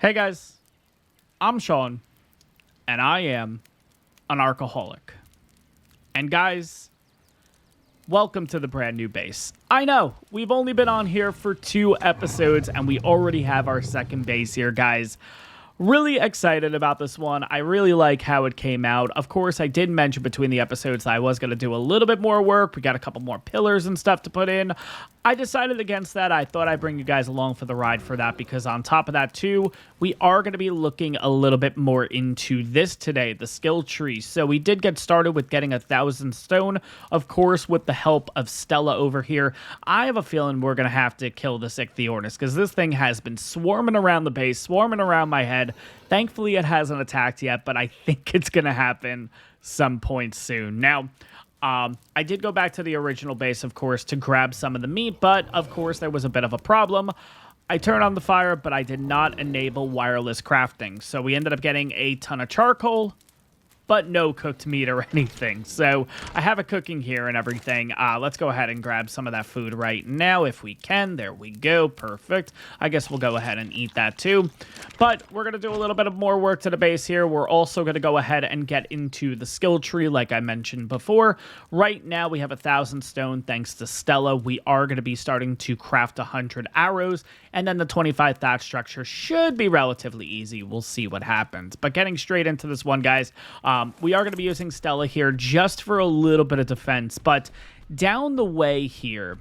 Hey guys, I'm Sean, and I am an ARKaholic. And guys, welcome to the brand new base. I know, we've only been on here for 2 episodes, and we already have our second base here, guys. Really excited about this one. I really like how it came out. Of course, I did mention between the episodes that I was going to do a little bit more work. We got a couple more pillars and stuff to put in. I decided against that. I thought I'd bring you guys along for the ride for that because on top of that too, we are going to be looking a little bit more into this today, the skill tree. So we did get started with getting 1,000 stone, of course, with the help of Stella over here. I have a feeling we're going to have to kill this Ichthyornis because this thing has been swarming around the base, swarming around my head. Thankfully, it hasn't attacked yet, but I think it's going to happen some point soon. Now, I did go back to the original base, of course, to grab some of the meat, but, of course, there was a bit of a problem. I turned on the fire, but I did not enable wireless crafting, so we ended up getting a ton of charcoal, but no cooked meat or anything. So I have it cooking here and everything. Let's go ahead and grab some of that food right now if we can. There we go. Perfect. I guess we'll go ahead and eat that too. But we're going to do a little bit of more work to the base here. We're also going to go ahead and get into the skill tree like I mentioned before. Right now we have 1,000 stone thanks to Stella. We are going to be starting to craft 100 arrows. And then the 25 thatch structure should be relatively easy. We'll see what happens. But getting straight into this one, guys, we are going to be using Stella here just for a little bit of defense. But down the way here,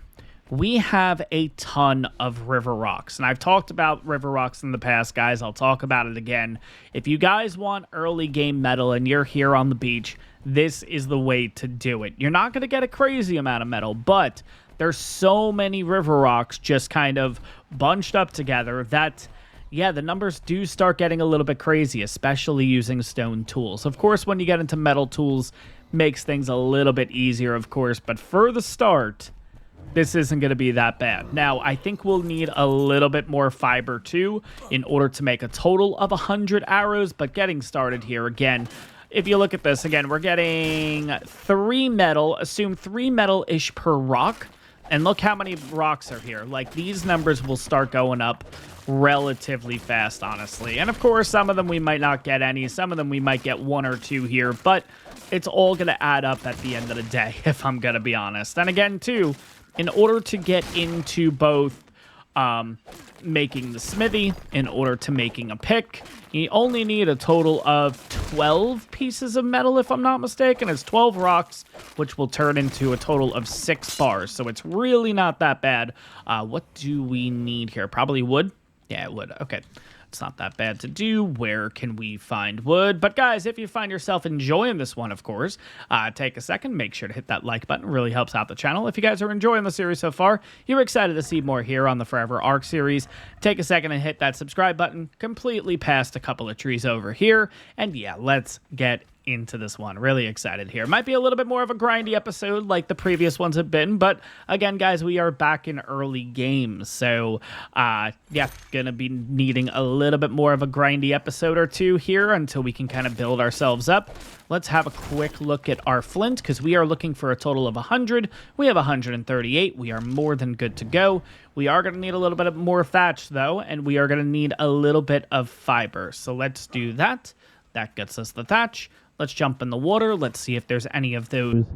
we have a ton of river rocks. And I've talked about river rocks in the past, guys. I'll talk about it again. If you guys want early game metal and you're here on the beach, this is the way to do it. You're not going to get a crazy amount of metal, but there's so many river rocks just kind of bunched up together that, yeah, the numbers do start getting a little bit crazy, especially using stone tools. Of course, when you get into metal tools, makes things a little bit easier, of course, but for the start, this isn't going to be that bad. Now, I think we'll need a little bit more fiber too in order to make a total of 100 arrows, but getting started here again. If you look at this, again, we're getting 3 metal, assume 3 metal-ish per rock. And look how many rocks are here. Like, these numbers will start going up relatively fast, honestly. And, of course, some of them we might not get any. Some of them we might get 1 or 2 here. But it's all going to add up at the end of the day, if I'm going to be honest. And, again, too, in order to get into both making the smithy, in order to making a pick, you only need a total of 12 pieces of metal, if I'm not mistaken. It's 12 rocks, which will turn into a total of 6 bars. So it's really not that bad. What do we need here? Probably wood? Yeah, wood. Okay. It's not that bad to do. Where can we find wood? But guys, if you find yourself enjoying this one, of course, take a second, make sure to hit that like button. It really helps out the channel. If you guys are enjoying the series so far, you're excited to see more here on the Forever ARK series, take a second and hit that subscribe button, completely past a couple of trees over here. And yeah, let's get into this one. Really excited here. Might be a little bit more of a grindy episode like the previous ones have been, but again, guys, we are back in early games, so yeah, gonna be needing a little bit more of a grindy episode or 2 here until we can kind of build ourselves up. Let's have a quick look at our flint because we are looking for a total of 100. We have 138. We are more than good to go. We are going to need a little bit of more thatch though, and we are going to need a little bit of fiber, so let's do that. That gets us the thatch. Let's jump in the water. Let's see if there's any of those.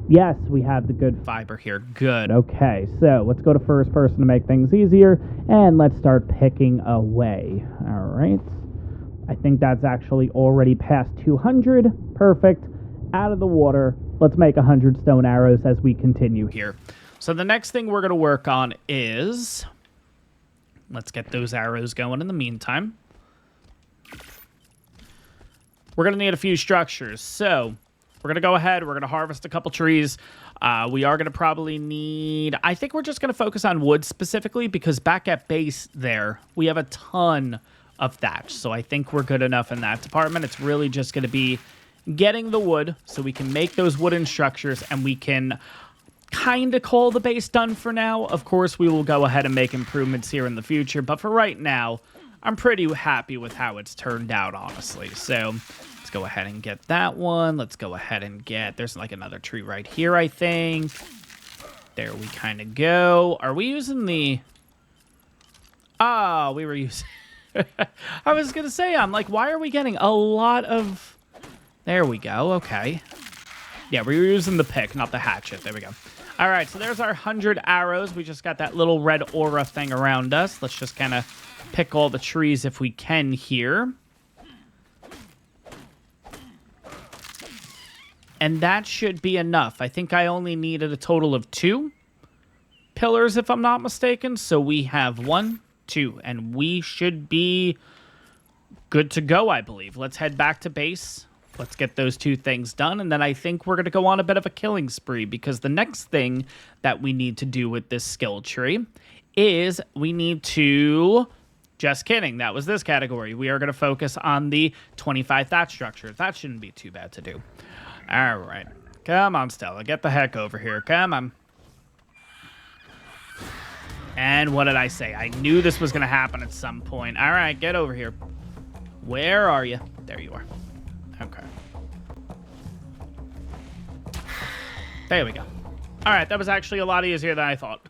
Yes, we have the good fiber here. Good. Okay, so let's go to first person to make things easier, and let's start picking away. All right. I think that's actually already past 200. Perfect. Out of the water. Let's make 100 stone arrows as we continue here. So the next thing we're going to work on is... let's get those arrows going in the meantime. We're going to need a few structures, so we're going to go ahead. We're going to harvest a couple trees. We are going to probably need... I think we're just going to focus on wood specifically because back at base there, we have a ton of thatch. So I think we're good enough in that department. It's really just going to be getting the wood so we can make those wooden structures and we can kind of call the base done for now. Of course, we will go ahead and make improvements here in the future, but for right now, I'm pretty happy with how it's turned out, honestly. So let's go ahead and get that one. Let's go ahead and get... there's like another tree right here, I think. There we kind of go. Are we using the... we were using... I was going to say, I'm like, why are we getting a lot of... There we go. Okay. Yeah, we were using the pick, not the hatchet. There we go. All right, so there's our 100 arrows. We just got that little red aura thing around us. Let's just kind of pick all the trees if we can here. And that should be enough. I think I only needed a total of 2 pillars, if I'm not mistaken. So we have 1, 2, and we should be good to go, I believe. Let's head back to base. Let's get those 2 things done, and then I think we're going to go on a bit of a killing spree, because the next thing that we need to do with this skill tree is we need to... Just kidding, that was this category. We are going to focus on the 25 thatch structure. That shouldn't be too bad to do. All right. Come on, Stella. Get the heck over here. Come on. And what did I say? I knew this was going to happen at some point. All right, get over here. Where are you? There you are. Okay. There we go. All right, that was actually a lot easier than I thought.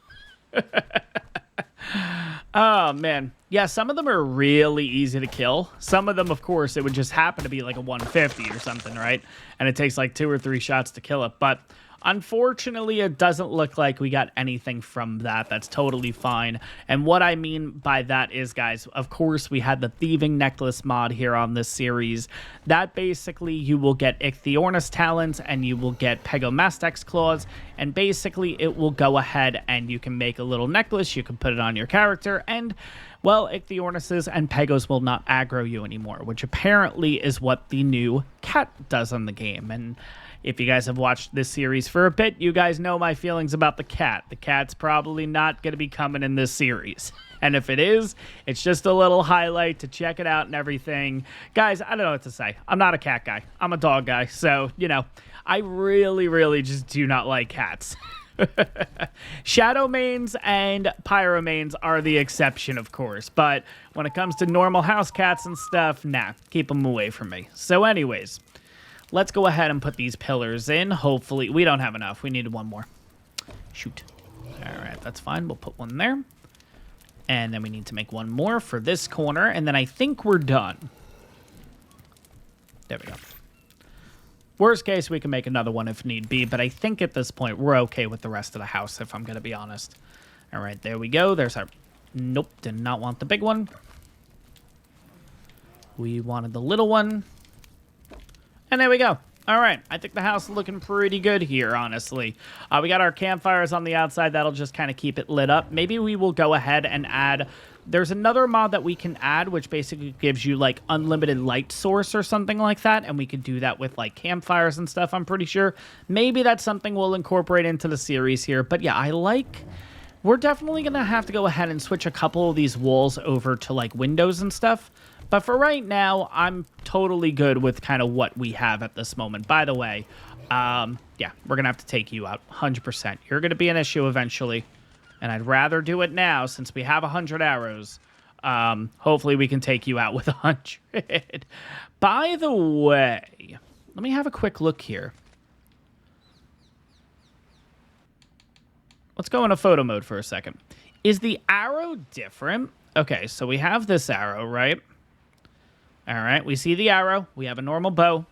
Oh, man. Yeah, some of them are really easy to kill. Some of them, of course, it would just happen to be like a 150 or something, right? And it takes like 2 or 3 shots to kill it. But unfortunately, it doesn't look like we got anything from that. That's totally fine. And what I mean by that is, guys, of course, we had the Thieving Necklace mod here on this series. That basically, you will get Ichthyornis talons and you will get Pegomastax claws. And basically, it will go ahead and you can make a little necklace. You can put it on your character. And, well, Ichthyornises and Pegos will not aggro you anymore, which apparently is what the new cat does in the game. And if you guys have watched this series for a bit, you guys know my feelings about the cat. The cat's probably not going to be coming in this series. And if it is, it's just a little highlight to check it out and everything. Guys, I don't know what to say. I'm not a cat guy. I'm a dog guy. So, you know, I really, really just do not like cats. Shadow mains and pyro mains are the exception, of course. But when it comes to normal house cats and stuff, nah, keep them away from me. So anyways... Let's go ahead and put these pillars in. Hopefully, we don't have enough. We needed 1 more. Shoot. All right, that's fine. We'll put 1 there. And then we need to make 1 more for this corner. And then I think we're done. There we go. Worst case, we can make another one if need be. But I think at this point, we're okay with the rest of the house, if I'm going to be honest. All right, there we go. There's our... Nope, did not want the big one. We wanted the little one. And there we go. All right. I think the house is looking pretty good here, honestly. We got our campfires on the outside. That'll just kind of keep it lit up. Maybe we will go ahead and add... There's another mod that we can add, which basically gives you, like, unlimited light source or something like that. And we could do that with, like, campfires and stuff, I'm pretty sure. Maybe that's something we'll incorporate into the series here. But, yeah, I like... We're definitely going to have to go ahead and switch a couple of these walls over to, like, windows and stuff. But for right now, I'm totally good with kind of what we have at this moment. By the way, yeah, we're going to have to take you out 100%. You're going to be an issue eventually. And I'd rather do it now since we have 100 arrows. Hopefully we can take you out with 100. By the way, let me have a quick look here. Let's go into photo mode for a second. Is the arrow different? Okay, so we have this arrow, right? All right, we see the arrow. We have a normal bow.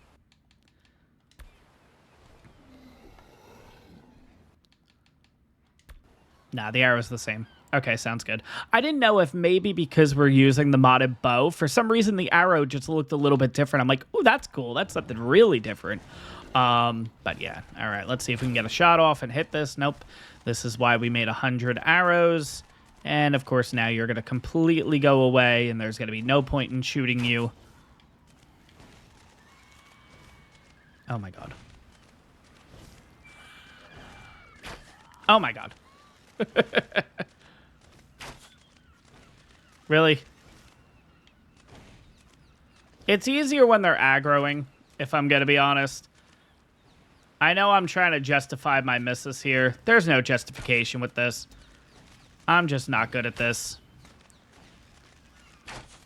Nah, the arrow's the same. Okay, sounds good. I didn't know if maybe because we're using the modded bow, for some reason the arrow just looked a little bit different. I'm like, oh, that's cool. That's something really different. But yeah, all right, let's see if we can get a shot off and hit this. Nope. This is why we made 100 arrows. And of course, now you're going to completely go away, and there's going to be no point in shooting you. Oh my god. Oh my god. Really? It's easier when they're aggroing, if I'm gonna be honest. I know I'm trying to justify my misses here. There's no justification with this. I'm just not good at this.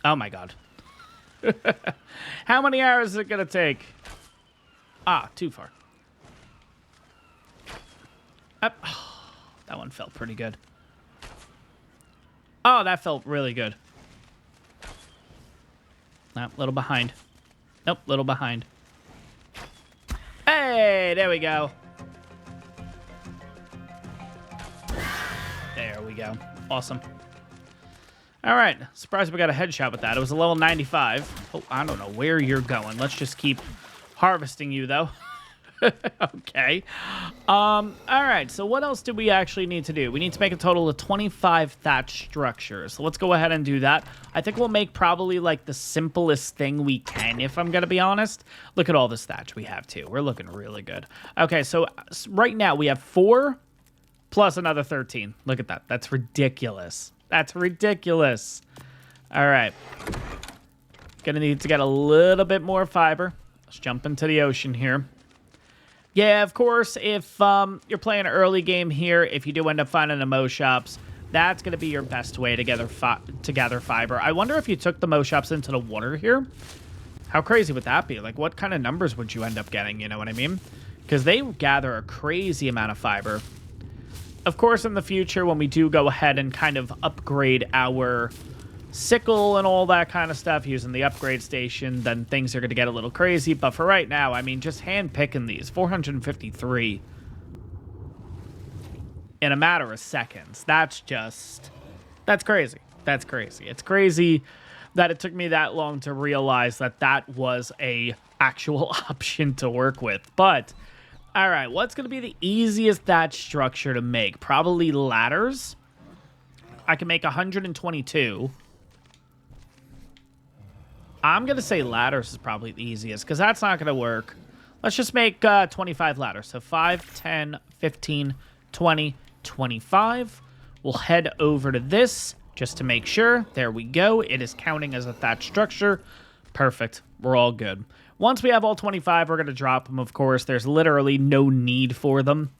Oh my god. How many arrows is it gonna take? Ah, too far. Up. Oh, that one felt pretty good. Oh, that felt really good. Nope, little behind. Nope, little behind. Hey, there we go. There we go. Awesome. All right. Surprised we got a headshot with that. It was a level 95. Oh, I don't know where you're going. Let's just keep harvesting you, though. Okay. All right. So what else do we actually need to do? We need to make a total of 25 thatch structures. So let's go ahead and do that. I think we'll make probably like the simplest thing we can, if I'm going to be honest. Look at all this thatch we have, too. We're looking really good. Okay. So right now we have 4 plus another 13. Look at that. That's ridiculous. That's ridiculous. All right. Gonna need to get a little bit more fiber. Let's jump into the ocean here. Yeah, of course, if you're playing an early game here, if you do end up finding the Mo shops, that's going to be your best way to gather fiber. I wonder if you took the Mo shops into the water here. How crazy would that be? Like, what kind of numbers would you end up getting, you know what I mean? Because they gather a crazy amount of fiber. Of course, in the future, when we do go ahead and kind of upgrade our sickle and all that kind of stuff using the upgrade station, then things are going to get a little crazy. But for right now, I mean, just hand picking these 453 in a matter of seconds. That's crazy. That's crazy. It's crazy that it took me that long to realize that that was a actual option to work with. But all right, what's going to be the easiest thatch structure to make? Probably ladders. I can make 122. I'm going to say ladders is probably the easiest because that's not going to work. Let's just make 25 ladders. So 5, 10, 15, 20, 25. We'll head over to this just to make sure. There we go. It is counting as a thatch structure. Perfect. We're all good. Once we have all 25, we're going to drop them, of course. There's literally no need for them.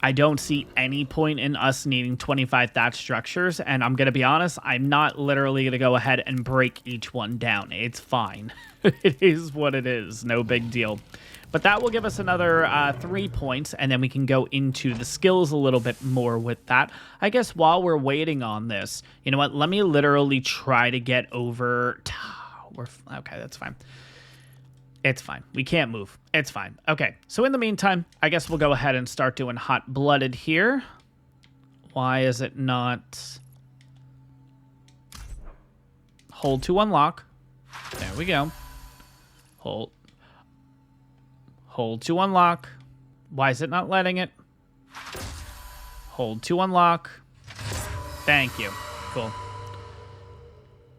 I don't see any point in us needing 25 thatch structures, and I'm going to be honest, I'm not literally going to go ahead and break each one down. It's fine. It is what it is. No big deal. But that will give us another 3 points, and then we can go into the skills a little bit more with that. I guess while we're waiting on this, you know what? Let me literally try to get over... Okay, that's fine. It's fine. We can't move. It's fine. Okay, so in the meantime, I guess we'll go ahead and start doing hot-blooded here. Why is it not... Hold to unlock. There we go. Hold to unlock. Why is it not letting it? Hold to unlock. Thank you. Cool.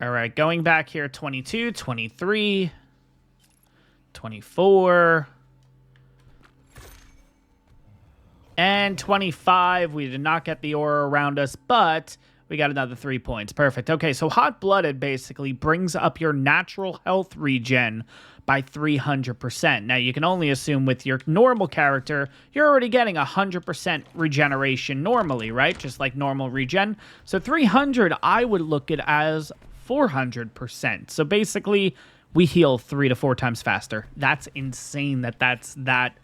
All right, going back here, 22, 23... 24 and 25. We did not get the aura around us, but we got another 3 points. Perfect. Okay, so hot-blooded basically brings up your natural health regen by 300%. Now, you can only assume with your normal character, you're already getting 100% regeneration normally, right? Just like normal regen. So 300, I would look at as 400%. So basically... we heal 3 to 4 times faster. That's insane that's that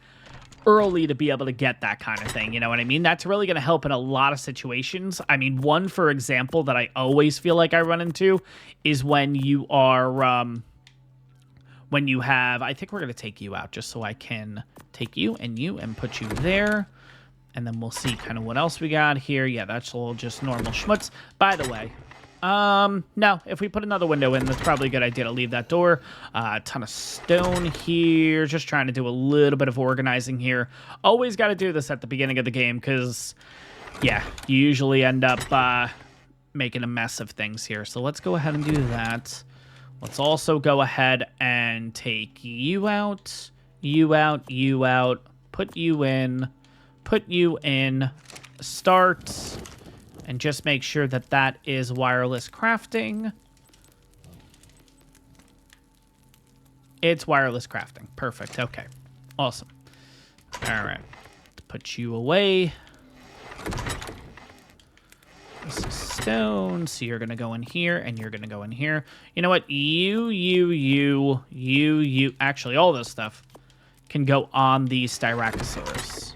early to be able to get that kind of thing. You know what I mean? That's really going to help in a lot of situations. I mean, one, for example, that I always feel like I run into is when you are, when you have, I think we're going to take you out just so I can take you and put you there. And then we'll see kind of what else we got here. Yeah, that's all just normal schmutz. By the way... no, if we put another window in, that's probably a good idea to leave that door. A ton of stone here. Just trying to do a little bit of organizing here. Always got to do this at the beginning of the game because, yeah, you usually end up making a mess of things here. So let's go ahead and do that. Let's also go ahead and take you out, you out, you out, put you in, start... and just make sure that that is wireless crafting. It's wireless crafting. Perfect. Okay. Awesome. All right. Let's put you away. This is stone. So you're going to go in here and you're going to go in here. You know what? You. Actually, all this stuff can go on the Styracosaurus.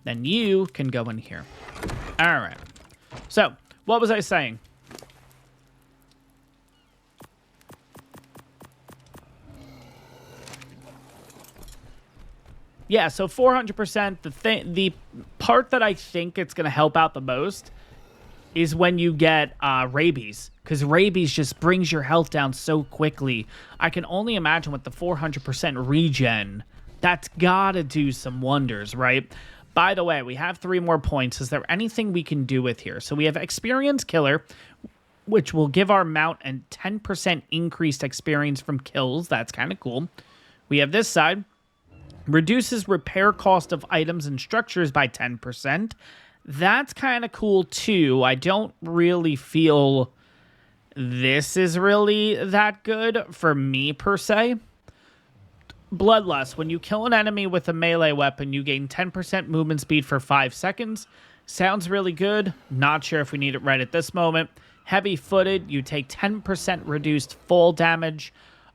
Then you can go in here. All right. So, what was I saying? Yeah, so 400%. The part that I think it's going to help out the most is when you get rabies, because rabies just brings your health down so quickly. I can only imagine with the 400% regen, that's got to do some wonders, right? By the way, we have 3 more points. Is there anything we can do with here? So we have Experience Killer, which will give our mount a 10% increased experience from kills. That's kind of cool. We have this side. Reduces repair cost of items and structures by 10%. That's kind of cool, too. I don't really feel this is really that good for me, per se. Bloodlust. When you kill an enemy with a melee weapon, you gain 10% movement speed for 5 seconds. Sounds really good. Not sure if we need it right at this moment. Heavy-footed. You take 10% reduced fall damage.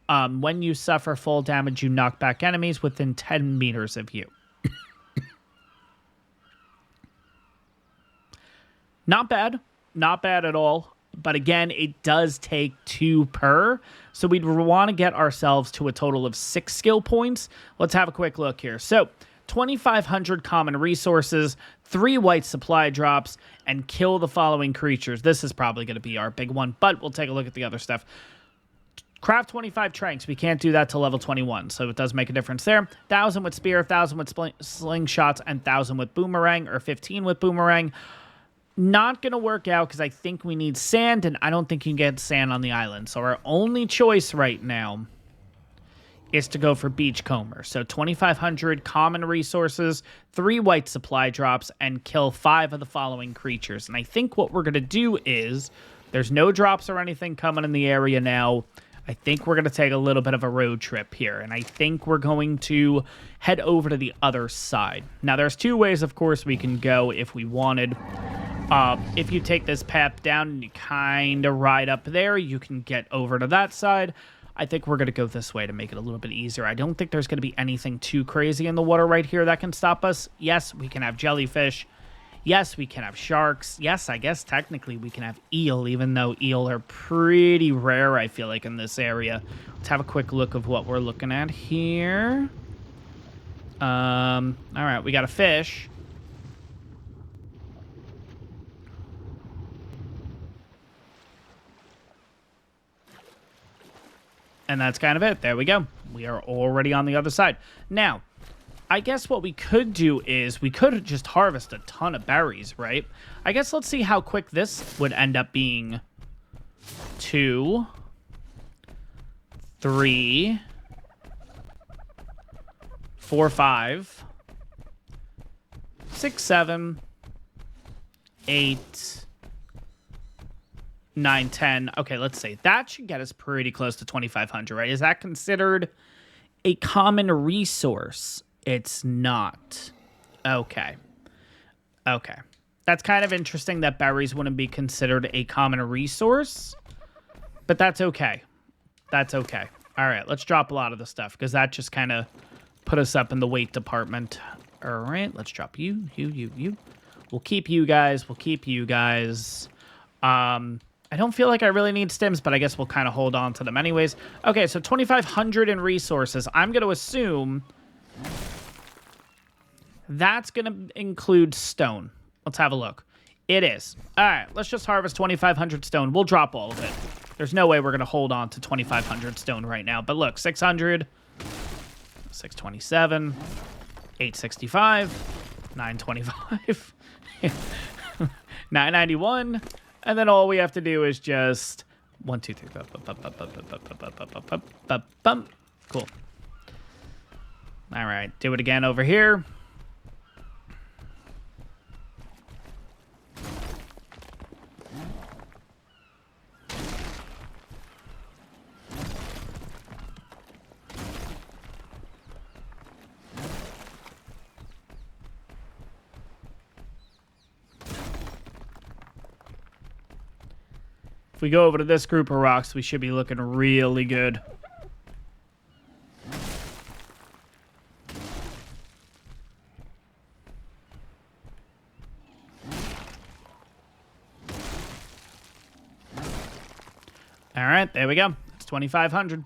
When you suffer fall damage, you knock back enemies within 10 meters of you. Not bad. Not bad at all. But again, it does take 2 per. So we'd want to get ourselves to a total of 6 skill points. Let's have a quick look here. So 2,500 common resources, 3 white supply drops, and kill the following creatures. This is probably going to be our big one, but we'll take a look at the other stuff. Craft 25 tranks. We can't do that till level 21, so it does make a difference there. 1,000 with spear, 1,000 with slingshots, and 1,000 with boomerang, or 15 with boomerang. Not going to work out because I think we need sand, and I don't think you can get sand on the island. So our only choice right now is to go for Beachcomber. So 2,500 common resources, 3 white supply drops, and kill 5 of the following creatures. And I think what we're going to do is, there's no drops or anything coming in the area now. I think we're going to take a little bit of a road trip here, and I think we're going to head over to the other side. Now, there's 2 ways, of course, we can go if we wanted. If you take this path down and you kind of ride up there, you can get over to that side. I think we're going to go this way to make it a little bit easier. I don't think there's going to be anything too crazy in the water right here that can stop us. Yes, we can have jellyfish. Yes, we can have sharks. Yes, I guess technically we can have eel, even though eel are pretty rare, I feel like, in this area. Let's have a quick look of what we're looking at here. All right, we got a fish. And that's kind of it. There we go. We are already on the other side. Now, I guess what we could do is we could just harvest a ton of berries, right? I guess let's see how quick this would end up being. 2, 3, 4, 5, 6, 7, 8, 9, 10. Okay, let's see. That should get us pretty close to 2,500, right? Is that considered a common resource? It's not. Okay. Okay. That's kind of interesting that berries wouldn't be considered a common resource, but that's okay. That's okay. All right, let's drop a lot of the stuff because that just kind of put us up in the weight department. All right, let's drop you. We'll keep you guys. We'll keep you guys. I don't feel like I really need stims, but I guess we'll kind of hold on to them anyways. Okay, so 2,500 in resources. I'm going to assume that's going to include stone. Let's have a look. It is. All right, let's just harvest 2,500 stone. We'll drop all of it. There's no way we're going to hold on to 2,500 stone right now. But look, 600, 627, 865, 925, 991. And then all we have to do is just 1, 2, 3. Cool. All right, do it again over here. If we go over to this group of rocks, we should be looking really good. All right, there we go. It's 2,500.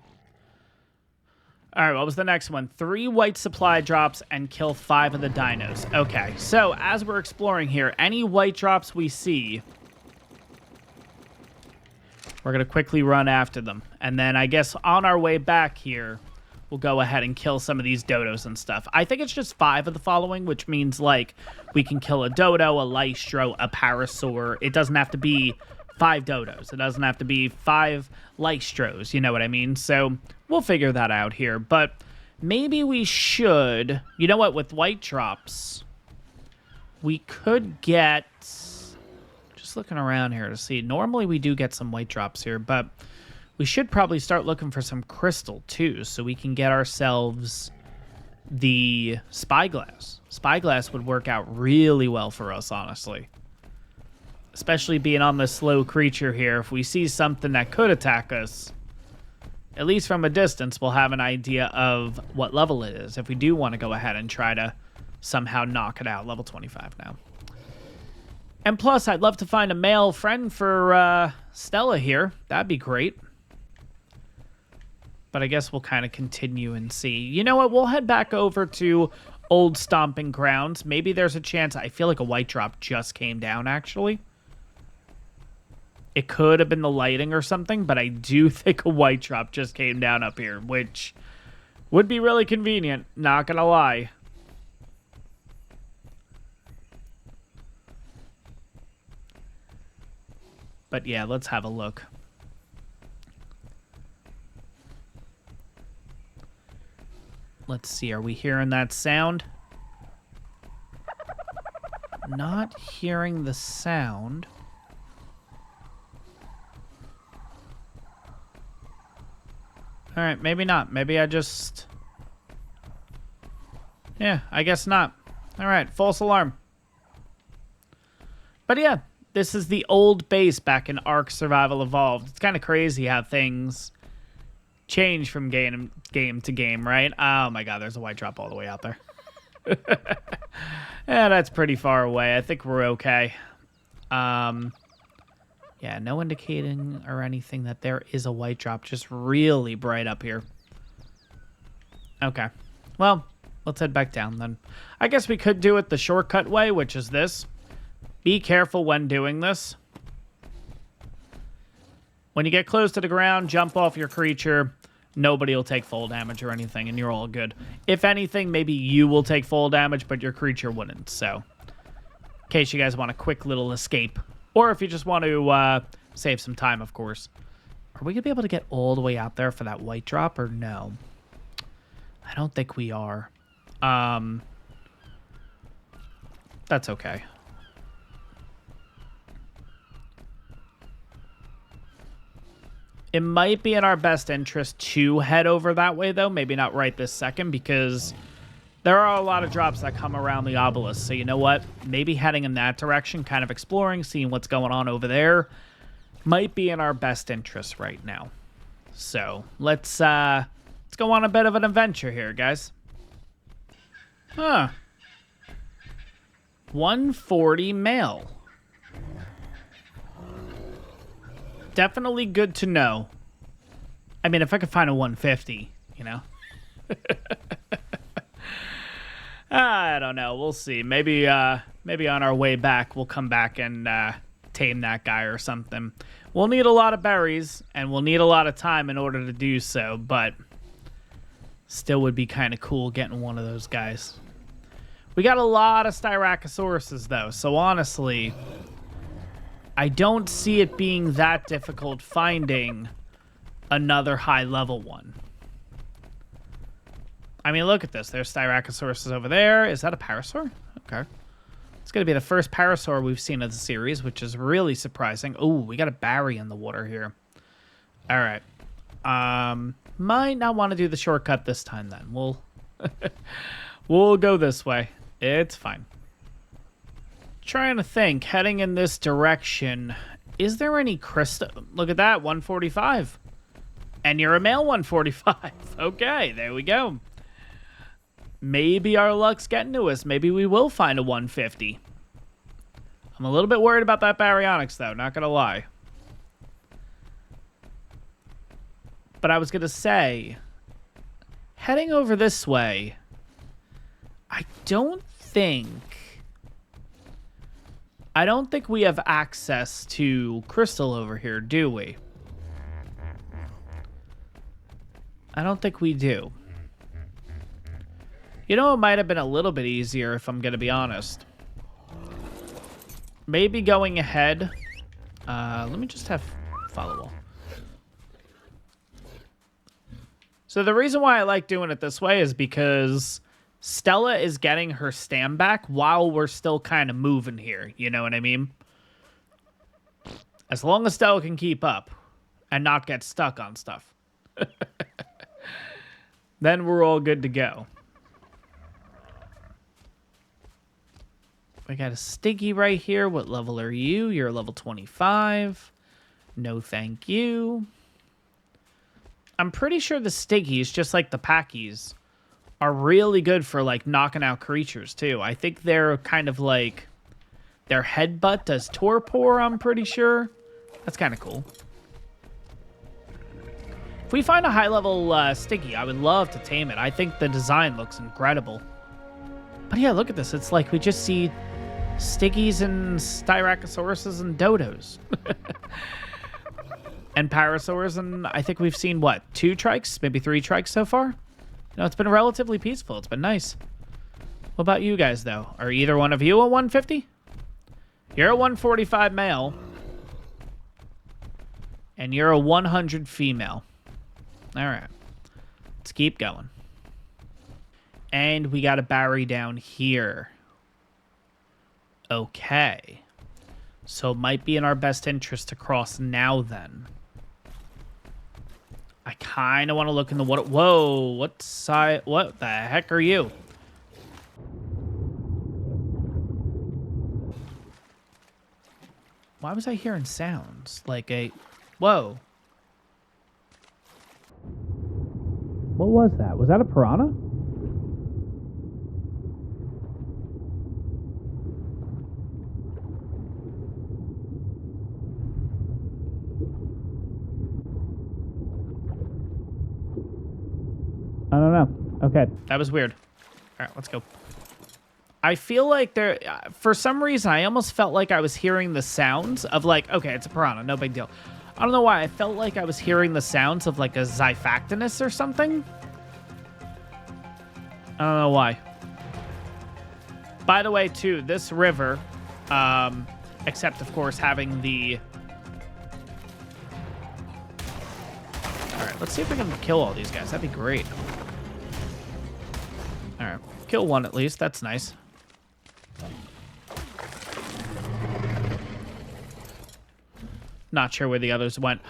All right, what was the next one? 3 white supply drops and kill 5 of the dinos. Okay, so as we're exploring here, any white drops we see, we're going to quickly run after them. And then I guess on our way back here, we'll go ahead and kill some of these dodos and stuff. I think it's just 5 of the following, which means, like, we can kill a dodo, a lystro, a parasaur. It doesn't have to be 5 dodos. It doesn't have to be 5 lystros, you know what I mean? So we'll figure that out here. But maybe we should... You know what? With white drops, we could get... Just looking around here to see. Normally we do get some white drops here, but we should probably start looking for some crystal too, so we can get ourselves the spyglass. Spyglass would work out really well for us, honestly. Especially being on this slow creature here. If we see something that could attack us, at least from a distance, we'll have an idea of what level it is. If we do want to go ahead and try to somehow knock it out. Level 25 now. And plus, I'd love to find a male friend for Stella here. That'd be great. But I guess we'll kind of continue and see. You know what? We'll head back over to Old Stomping Grounds. Maybe there's a chance. I feel like a white drop just came down, actually. It could have been the lighting or something, but I do think a white drop just came down up here, which would be really convenient, not gonna lie. But yeah, let's have a look. Let's see, are we hearing that sound? Not hearing the sound. Alright, maybe not. Maybe I just... Yeah, I guess not. Alright, false alarm. But yeah, this is the old base back in ARK Survival Evolved. It's kind of crazy how things change from game to game, right? Oh my god, there's a white drop all the way out there. Yeah, that's pretty far away. I think we're okay. Yeah, no indicating or anything that there is a white drop. Just really bright up here. Okay. Well, let's head back down then. I guess we could do it the shortcut way, which is this. Be careful when doing this. When you get close to the ground, jump off your creature. Nobody will take full damage or anything, and you're all good. If anything, maybe you will take full damage, but your creature wouldn't. So, in case you guys want a quick little escape. Or if you just want to save some time, of course. Are we going to be able to get all the way out there for that white drop, or no? I don't think we are. That's okay. It might be in our best interest to head over that way, though. Maybe not right this second, because there are a lot of drops that come around the obelisk. So you know what? Maybe heading in that direction, kind of exploring, seeing what's going on over there, might be in our best interest right now. So let's go on a bit of an adventure here, guys. Huh. 140 male. Definitely good to know. I mean, if I could find a 150, you know. I don't know. We'll see. Maybe maybe on our way back, we'll come back and tame that guy or something. We'll need a lot of berries, and we'll need a lot of time in order to do so, but still would be kind of cool getting one of those guys. We got a lot of Styracosaurus, though, so honestly, I don't see it being that difficult finding another high-level one. I mean, look at this. There's Styracosaurus over there. Is that a parasaur? Okay. It's going to be the first parasaur we've seen of the series, which is really surprising. Oh, we got a Barry in the water here. All right. Might not want to do the shortcut this time then. We'll go this way. It's fine. Trying to think. Heading in this direction. Is there any crystal? Look at that. 145. And you're a male 145. Okay, there we go. Maybe our luck's getting to us. Maybe we will find a 150. I'm a little bit worried about that baryonyx, though. Not going to lie. But I was going to say, heading over this way, I don't think we have access to crystal over here, do we? I don't think we do. You know, it might have been a little bit easier if I'm going to be honest. Maybe going ahead. Let me just have follow all. So the reason why I like doing it this way is because Stella is getting her stam back while we're still kind of moving here. You know what I mean? As long as Stella can keep up and not get stuck on stuff. Then we're all good to go. We got a Stinky right here. What level are you? You're level 25. No, thank you. I'm pretty sure the Stinkies, just like the Packies, are really good for, like, knocking out creatures, too. I think they're kind of like... Their headbutt does torpor, I'm pretty sure. That's kind of cool. If we find a high-level Stinky, I would love to tame it. I think the design looks incredible. But yeah, look at this. It's like we just see Stinkies and Styracosaurus and Dodos. And Parasaurs, and I think we've seen, what, 2 trikes? Maybe 3 trikes so far? No, it's been relatively peaceful. It's been nice. What about you guys, though? Are either one of you a 150? You're a 145 male. And you're a 100 female. All right. Let's keep going. And we got a Barry down here. Okay. So it might be in our best interest to cross now, then. I kind of want to look in the water. Whoa, what side? What the heck are you? Why was I hearing sounds? Like a... Whoa. What was that? Was that a piranha? I don't know. Okay, that was weird. All right, let's go. I feel like there, for some reason, I almost felt like I was hearing the sounds of like, okay, it's a piranha, no big deal. I don't know why. I felt like I was hearing the sounds of like a Xiphactinus or something. I don't know why. By the way, too, this river, except of course having the... All right, let's see if we can kill all these guys. That'd be great. All right, kill one at least. That's nice. Not sure where the others went.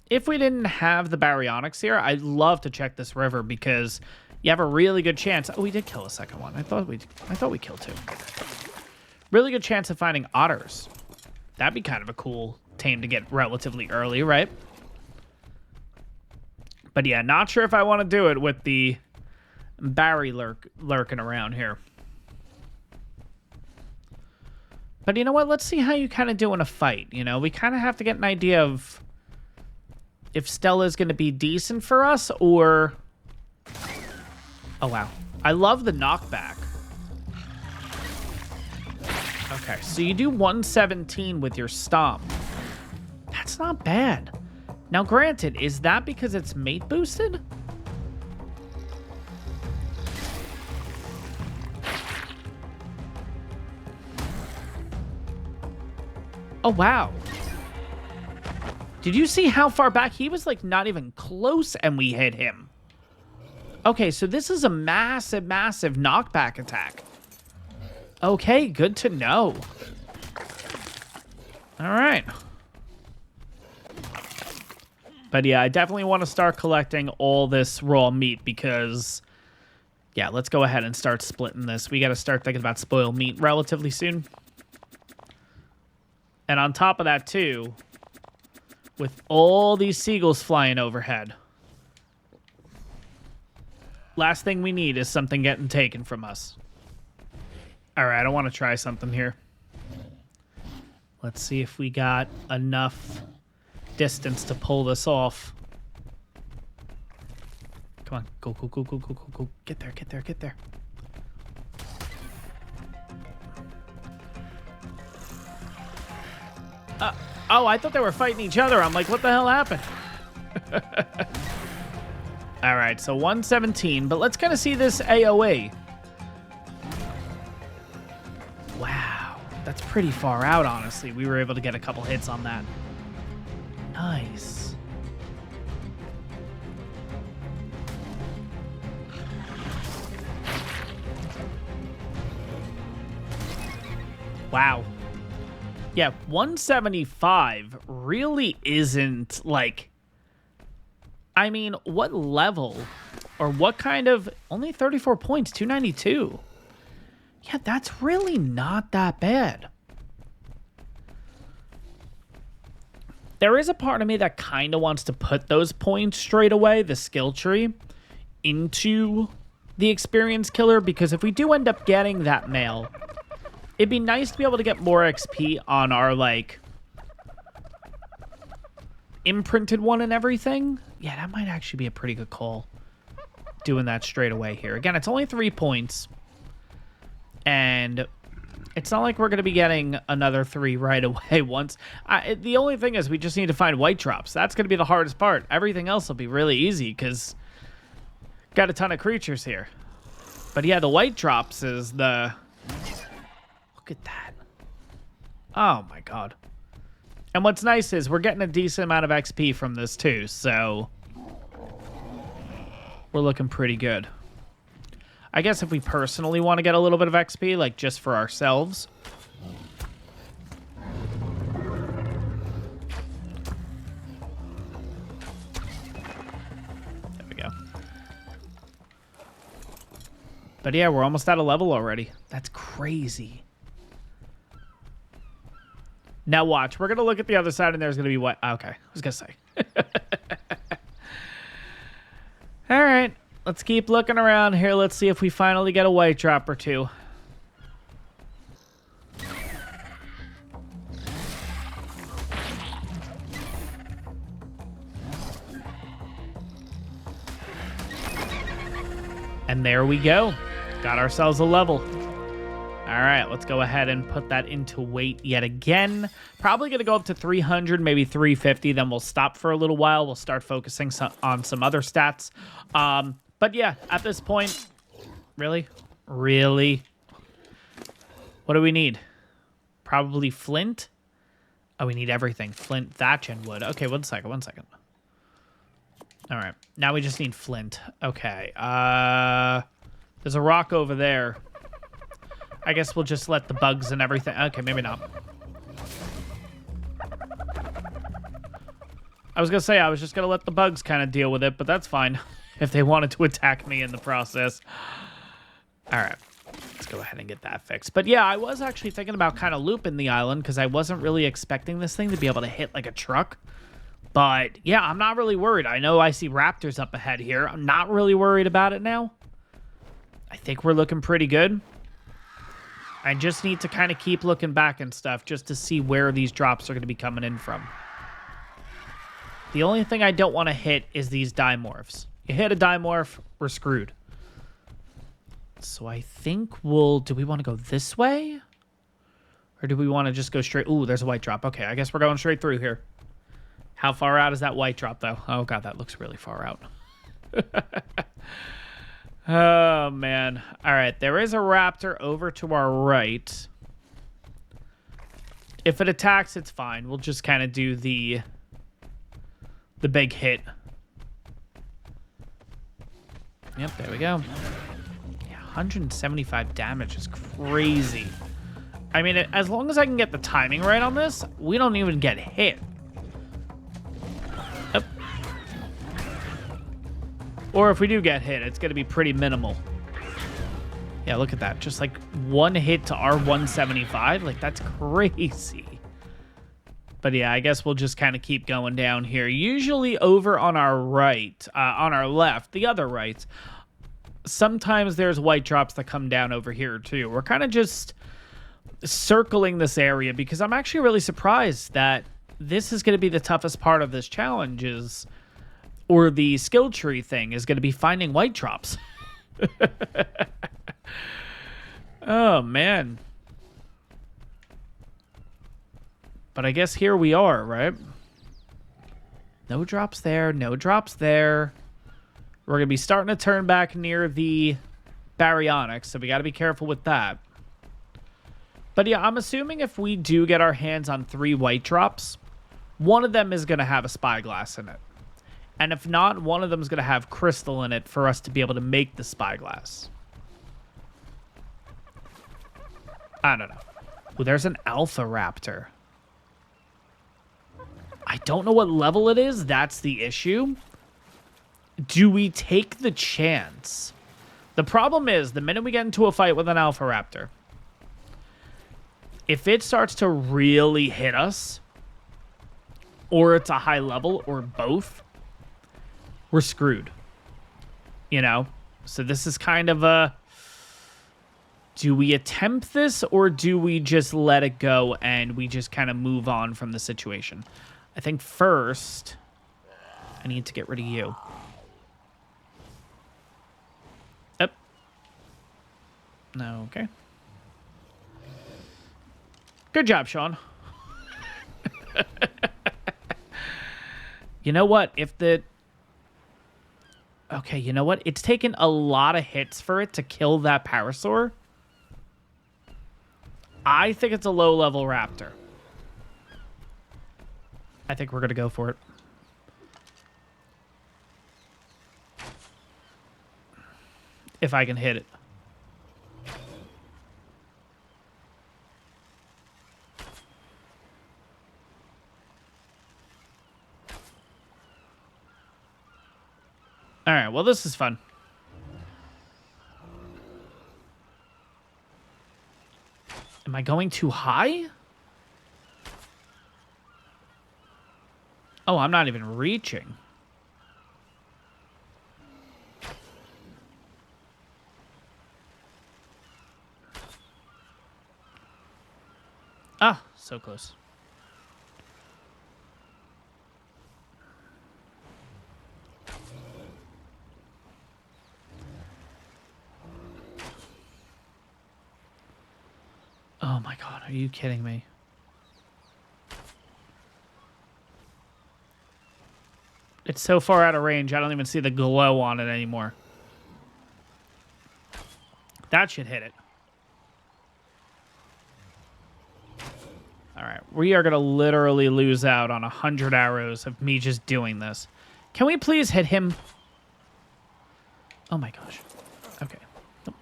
If we didn't have the baryonyx here, I'd love to check this river because you have a really good chance. Oh, we did kill a second one. I thought we killed 2. Really good chance of finding otters. That'd be kind of a cool tame to get relatively early, right? But yeah, not sure if I want to do it with the Barry lurking around here. But you know what? Let's see how you kind of do in a fight. You know, we kind of have to get an idea of if Stella's going to be decent for us or... Oh, wow. I love the knockback. Okay, so you do 117 with your stomp. That's not bad. Now, granted, is that because it's mate boosted? Oh, wow. Did you see how far back? He was, like, not even close, and we hit him. Okay, so this is a massive, massive knockback attack. Okay, good to know. All right. But, yeah, I definitely want to start collecting all this raw meat because, yeah, let's go ahead and start splitting this. We got to start thinking about spoiled meat relatively soon. And on top of that, too, with all these seagulls flying overhead, last thing we need is something getting taken from us. All right, I want to try something here. Let's see if we got enough distance to pull this off. Come Come on. Go, go, go, go, go, go, go. Get there, get there, get there. Oh, I thought they were fighting each other. I'm like, what the hell happened? All right, so 117, but let's kind of see this AOE. Wow, that's pretty far out, honestly. We were able to get a couple hits on that. Nice. Wow. Yeah, 175 really isn't like... I mean, what level or what kind of... Only 34 points, 292. Yeah, that's really not that bad. There is a part of me that kind of wants to put those points straight away, the skill tree, into the experience killer, because if we do end up getting that male, it'd be nice to be able to get more XP on our, like, imprinted one and everything. Yeah, that might actually be a pretty good call, doing that straight away here. Again, it's only 3 points, and it's not like we're going to be getting another 3 right away once. The only thing is we just need to find white drops. That's going to be the hardest part. Everything else will be really easy because got a ton of creatures here. But yeah, the white drops is the... Look at that. Oh my god. And what's nice is we're getting a decent amount of XP from this too, so we're looking pretty good. I guess if we personally want to get a little bit of XP, like just for ourselves. There we go. But yeah, we're almost at a level already. That's crazy. Now watch, we're going to look at the other side and there's going to be what? Okay, I was going to say. All right, let's keep looking around here. Let's see if we finally get a white drop or two. And there we go. Got ourselves a level. All right, let's go ahead and put that into weight yet again. Probably going to go up to 300, maybe 350. Then we'll stop for a little while. We'll start focusing on some other stats. But yeah, at this point, really? What do we need? Probably flint. Oh, we need everything. Flint, thatch, and wood. Okay, one second. All right, now we just need flint. Okay, there's a rock over there. I guess we'll just let the bugs and everything... Okay, maybe not. I was going to say, I was just going to let the bugs kind of deal with it, but that's fine if they wanted to attack me in the process. All right, let's go ahead and get that fixed. But yeah, I was actually thinking about kind of looping the island because I wasn't really expecting this thing to be able to hit like a truck. But yeah, I'm not really worried. I know I see raptors up ahead here. I'm not really worried about it now. I think we're looking pretty good. I just need to kind of keep looking back and stuff just to see where these drops are going to be coming in from. The only thing I don't want to hit is these dimorphs. You hit a dimorph, we're screwed. So I think we'll... Do we want to go this way? Or do we want to just go straight... Ooh, there's a white drop. Okay, I guess we're going straight through here. How far out is that white drop, though? Oh, God, that looks really far out. Oh, man. All right, there is a raptor over to our right. If it attacks, it's fine. We'll just kind of do the big hit. Yep, there we go. Yeah, 175 damage is crazy. I mean, as long as I can get the timing right on this, we don't even get hit. Or if we do get hit, it's going to be pretty minimal. Yeah, look at that. Just like one hit to our 175. Like, that's crazy. But yeah, I guess we'll just kind of keep going down here. Usually over on our right, on our left, the other right, sometimes there's white drops that come down over here too. We're kind of just circling this area because I'm actually really surprised that this is going to be the toughest part of this challenge is... or the skill tree thing is going to be finding white drops. Oh, man. But I guess here we are, right? No drops there. No drops there. We're going to be starting to turn back near the baryonyx, so we got to be careful with that. But yeah, I'm assuming if we do get our hands on 3 white drops, one of them is going to have a spyglass in it. And if not, one of them is going to have crystal in it for us to be able to make the spyglass. I don't know. Ooh, there's an alpha raptor. I don't know what level it is. That's the issue. Do we take the chance? The problem is, the minute we get into a fight with an alpha raptor, if it starts to really hit us, or it's a high level, or both, we're screwed. You know? So this is kind of a... Do we attempt this, or do we just let it go and we just kind of move on from the situation? I think first, I need to get rid of you. Yep. No, okay. Good job, Sean. You know what? If the... Okay, you know what? It's taken a lot of hits for it to kill that parasaur. I think it's a low-level raptor. I think we're going to go for it. If I can hit it. All right, well, this is fun. Am I going too high? Oh, I'm not even reaching. Ah, so close. Oh my God, are you kidding me? It's so far out of range, I don't even see the glow on it anymore. That should hit it. All right, we are going to literally lose out on 100 arrows of me just doing this. Can we please hit him? Oh my gosh. Okay. Nope.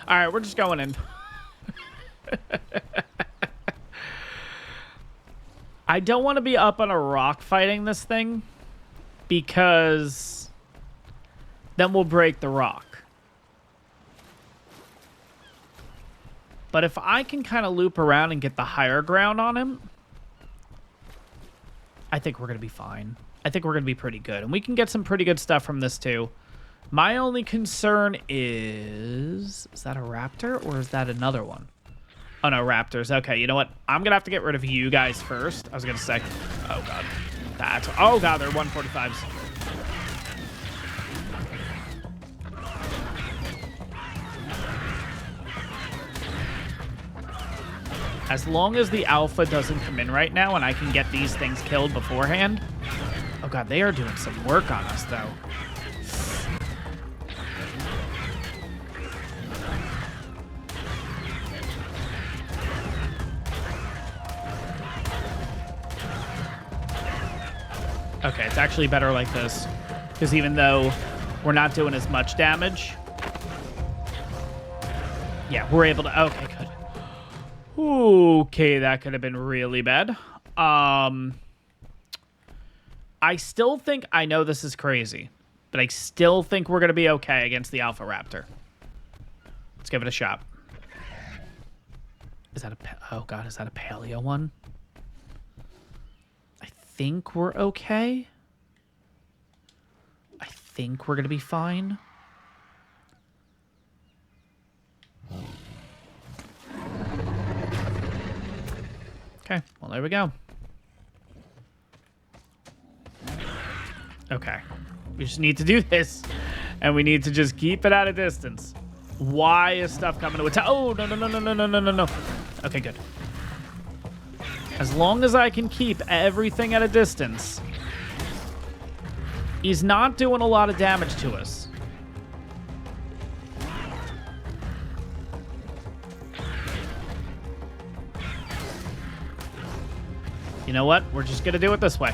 All right, we're just going in. I don't want to be up on a rock fighting this thing because then we'll break the rock. But if I can kind of loop around and get the higher ground on him, I think we're going to be fine. I think we're going to be pretty good. And we can get some pretty good stuff from this too. My only concern is that a raptor or is that another one? Oh, no, raptors. Okay, you know what? I'm going to have to get rid of you guys first. I was going to say... Oh, God. That's... Oh, God, they're 145s. As long as the alpha doesn't come in right now and I can get these things killed beforehand... Oh, God, they are doing some work on us, though. Okay, it's actually better like this. Because even though we're not doing as much damage... Yeah, we're able to... Okay, good. Okay, that could have been really bad. I still think... I know this is crazy. But I still think we're going to be okay against the Alpha Raptor. Let's give it a shot. Is that a... Oh, God, is that a paleo one? I think we're okay. think we're going to be fine. Okay, well, there we go. Okay. We just need to do this, and we need to just keep it at a distance. Why is stuff coming to attack? Oh, no, no, no, no, no, no, no, no, no. Okay, good. As long as I can keep everything at a distance, he's not doing a lot of damage to us. You know what? We're just going to do it this way.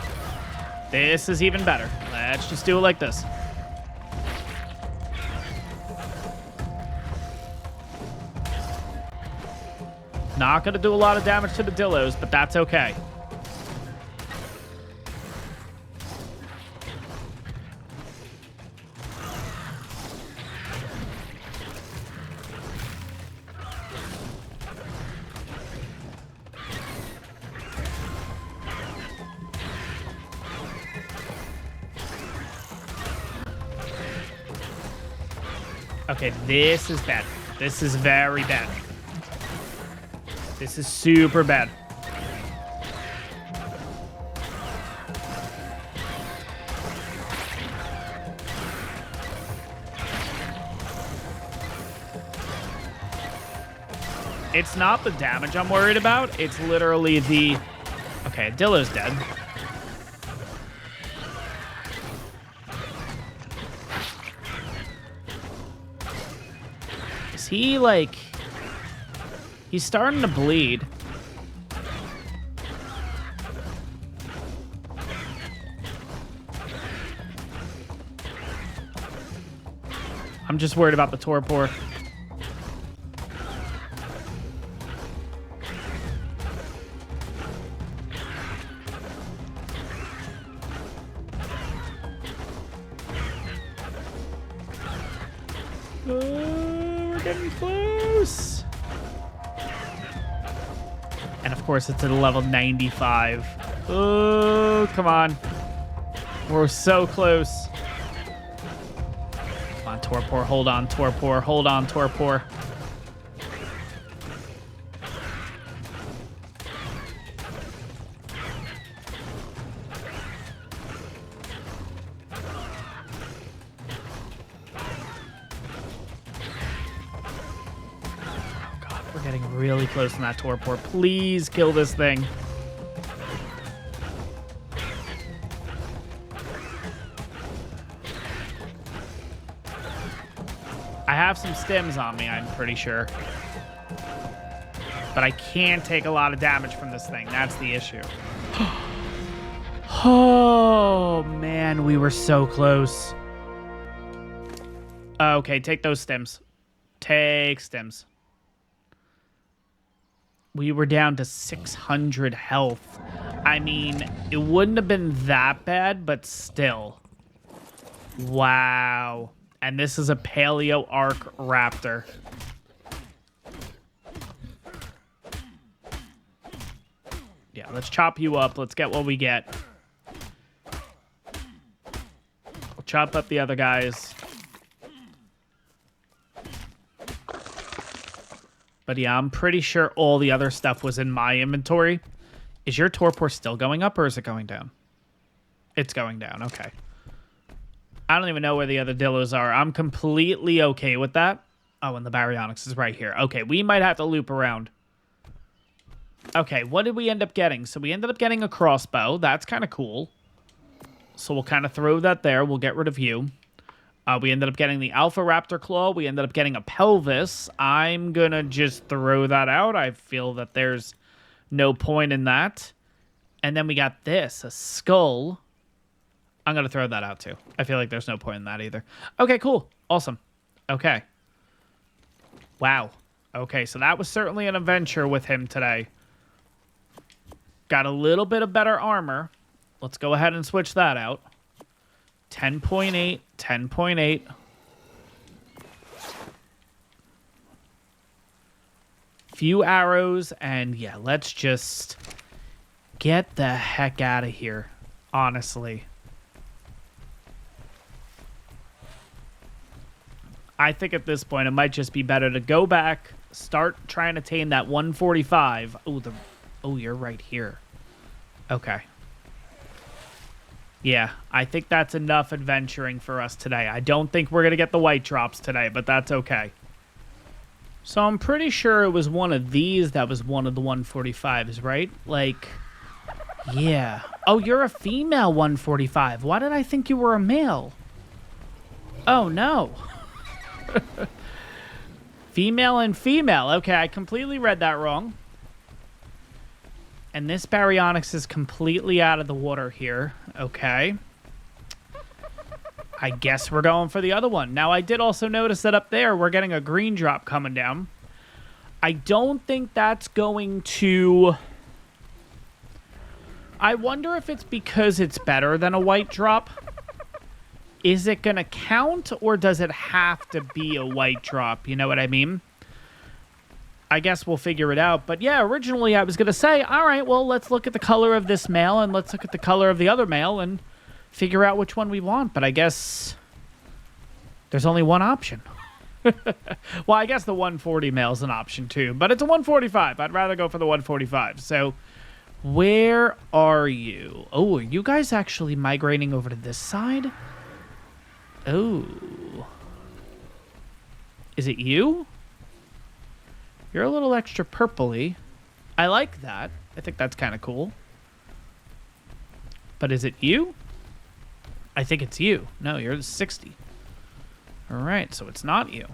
This is even better. Let's just do it like this. Not going to do a lot of damage to the dillos, but that's okay. Okay, this is bad. This is very bad. This is super bad. It's not the damage I'm worried about. It's literally the... Okay, Dillo's dead. Is he, like... He's starting to bleed. I'm just worried about the torpor. We're getting close. And of course, it's at a level 95. Oh, come on. We're so close. Come on, torpor. Hold on, torpor. Hold on, torpor. Getting really close on that torpor. Please kill this thing. I have some stims on me, I'm pretty sure. But I can't take a lot of damage from this thing. That's the issue. Oh, man, we were so close. Okay, take those stims. Take stims. We were down to 600 health. I mean, it wouldn't have been that bad, but still. Wow. And this is a Paleo ARK Raptor. Yeah, let's chop you up. Let's get what we get. We'll chop up the other guys. But yeah, I'm pretty sure all the other stuff was in my inventory. Is your torpor still going up or is it going down? It's going down. Okay. I don't even know where the other dillos are. I'm completely okay with that. Oh, and the baryonyx is right here. Okay, we might have to loop around. Okay, what did we end up getting? So we ended up getting a crossbow. That's kind of cool. So we'll kind of throw that there. We'll get rid of you. We ended up getting the Alpha Raptor Claw. We ended up getting a pelvis. I'm going to just throw that out. I feel that there's no point in that. And then we got this, a skull. I'm going to throw that out too. I feel like there's no point in that either. Okay, cool. Awesome. Okay. Wow. Okay, so that was certainly an adventure with him today. Got a little bit of better armor. Let's go ahead and switch that out. 10.8, 10.8. Few arrows, and yeah, let's just get the heck out of here, honestly. I think at this point it might just be better to go back, start trying to tame that 145. Oh, you're right here. Okay. Yeah, I think that's enough adventuring for us today. I don't think we're going to get the white drops today, but that's okay. So I'm pretty sure it was one of these that was one of the 145s, right? Like, yeah. Oh, you're a female 145. Why did I think you were a male? Oh, no. Female and female. Okay, I completely read that wrong. And this Baryonyx is completely out of the water here. Okay. I guess we're going for the other one. Now, I did also notice that up there, we're getting a green drop coming down. I don't think that's going to... I wonder if it's because it's better than a white drop. Is it going to count, or does it have to be a white drop? You know what I mean? I guess we'll figure it out. But yeah, originally I was going to say, all right, well, let's look at the color of this male and let's look at the color of the other male and figure out which one we want. But I guess there's only one option. Well, I guess the 140 male is an option too, but it's a 145. I'd rather go for the 145. So where are you? Oh, are you guys actually migrating over to this side? Oh. Is it you? You're a little extra purpley. I like that. I think that's kind of cool. But is it you? I think it's you. No, you're the 60. All right, so it's not you.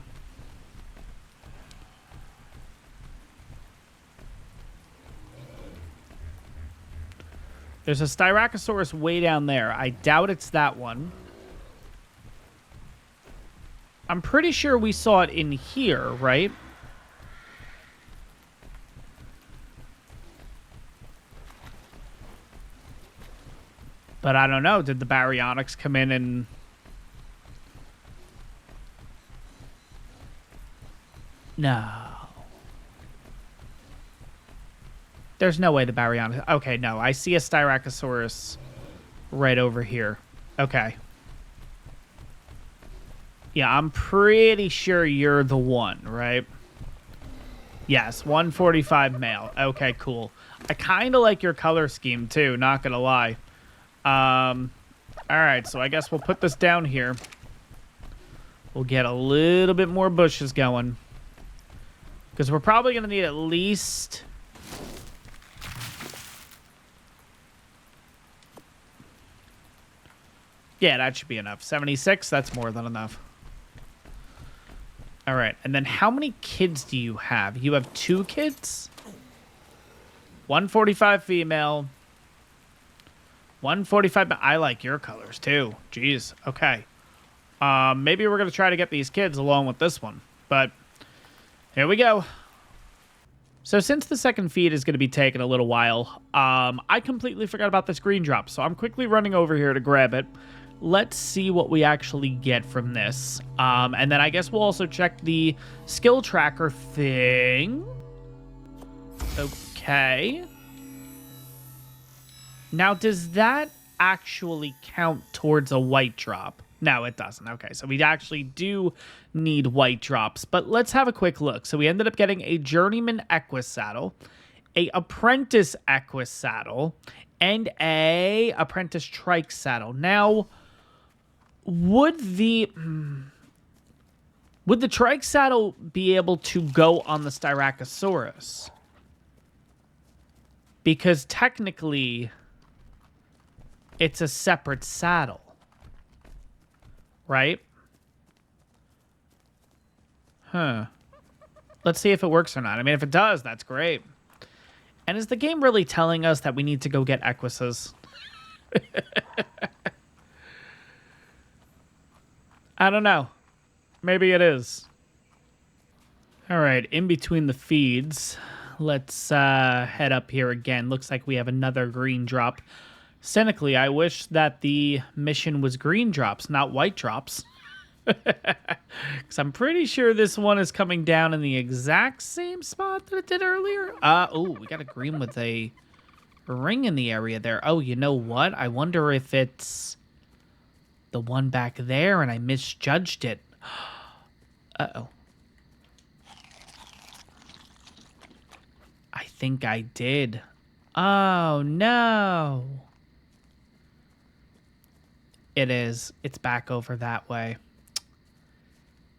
There's a Styracosaurus way down there. I doubt it's that one. I'm pretty sure we saw it in here, right? But I don't know. Did the Baryonyx come in and... No. There's no way the Baryonyx... Okay, no. I see a Styracosaurus right over here. Okay. Yeah, I'm pretty sure you're the one, right? Yes, 145 male. Okay, cool. I kind of like your color scheme, too. Not gonna lie. Alright, so I guess we'll put this down here. We'll get a little bit more bushes going. Because we're probably going to need at least... Yeah, that should be enough. 76, that's more than enough. Alright, and then how many kids do you have? You have 2 kids? 145 female... 145. I like your colors too. Jeez. Okay. Maybe we're going to try to get these kids along with this one. But here we go. So since the second feed is going to be taking a little while, I completely forgot about this green drop. So I'm quickly running over here to grab it. Let's see what we actually get from this. And then I guess we'll also check the skill tracker thing. Okay. Now, does that actually count towards a white drop? No, it doesn't. Okay, so we actually do need white drops. But let's have a quick look. So we ended up getting a Journeyman Equus saddle, a Apprentice Equus saddle, and a Apprentice Trike saddle. Now, would the Trike saddle be able to go on the Styracosaurus? Because technically... it's a separate saddle, right? Huh. Let's see if it works or not. I mean, if it does, that's great. And is the game really telling us that we need to go get Equises? I don't know. Maybe it is. All right, in between the feeds, let's head up here again. Looks like we have another green drop. Cynically, I wish that the mission was green drops, not white drops. Because I'm pretty sure this one is coming down in the exact same spot that it did earlier. Oh, we got a green with a ring in the area there. Oh, you know what? I wonder if it's the one back there and I misjudged it. Uh-oh. I think I did. Oh, no. It is. It's back over that way.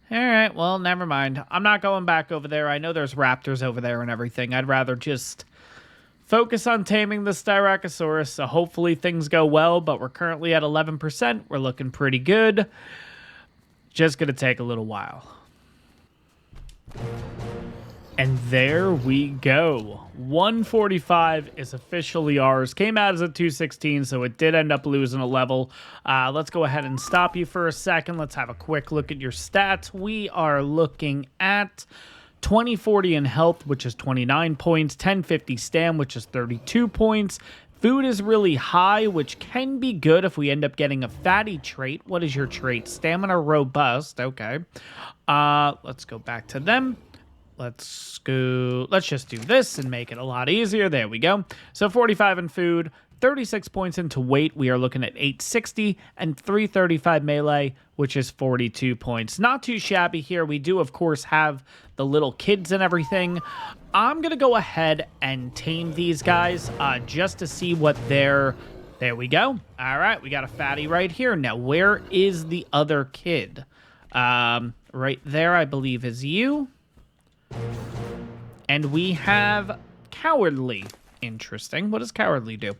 All right, well, never mind. I'm not going back over there. I know there's raptors over there and everything. I'd rather just focus on taming the Styracosaurus, so hopefully things go well, but we're currently at 11%. We're looking pretty good. Just going to take a little while. And there we go. 145 is officially ours. Came out as a 216, so it did end up losing a level. Let's go ahead and stop you for a second. Let's have a quick look at your stats. We are looking at 2040 in health, which is 29 points. 1050 stam, which is 32 points. Food is really high, which can be good if we end up getting a fatty trait. What is your trait? Stamina robust. Okay. Let's go back to them. Let's just do this and make it a lot easier. There we go. So 45 in food, 36 points into weight. We are looking at 860 and 335 melee, which is 42 points. Not too shabby here. We do, of course, have the little kids and everything. I'm going to go ahead and tame these guys just to see what they're... There we go. All right, we got a fatty right here. Now, where is the other kid? Right there, I believe, is you. And we have Cowardly. Interesting. What does Cowardly do?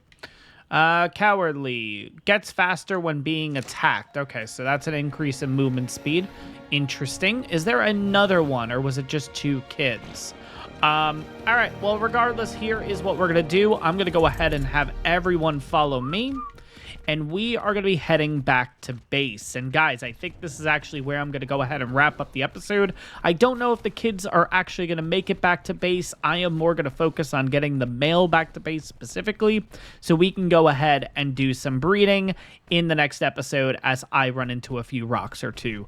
Cowardly gets faster when being attacked. Okay, so that's an increase in movement speed. Interesting. Is there another one, or was it just two kids? All right, well, regardless, here is what we're going to do. I'm going to go ahead and have everyone follow me. And we are going to be heading back to base. And guys, I think this is actually where I'm going to go ahead and wrap up the episode. I don't know if the kids are actually going to make it back to base. I am more going to focus on getting the male back to base specifically, so we can go ahead and do some breeding in the next episode as I run into a few rocks or two.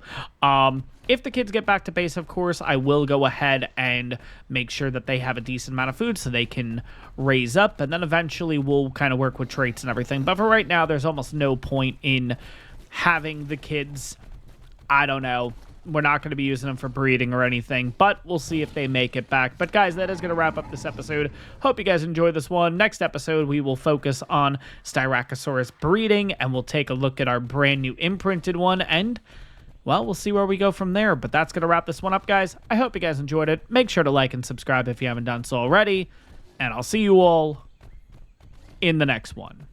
If the kids get back to base, of course, I will go ahead and make sure that they have a decent amount of food so they can raise up, and then eventually we'll kind of work with traits and everything. But for right now, there's almost no point in having the kids. I don't know. We're not going to be using them for breeding or anything, but we'll see if they make it back. But guys, that is going to wrap up this episode. Hope you guys enjoyed this one. Next episode, we will focus on Styracosaurus breeding, and we'll take a look at our brand new imprinted one, and... well, we'll see where we go from there, but that's going to wrap this one up, guys. I hope you guys enjoyed it. Make sure to like and subscribe if you haven't done so already, and I'll see you all in the next one.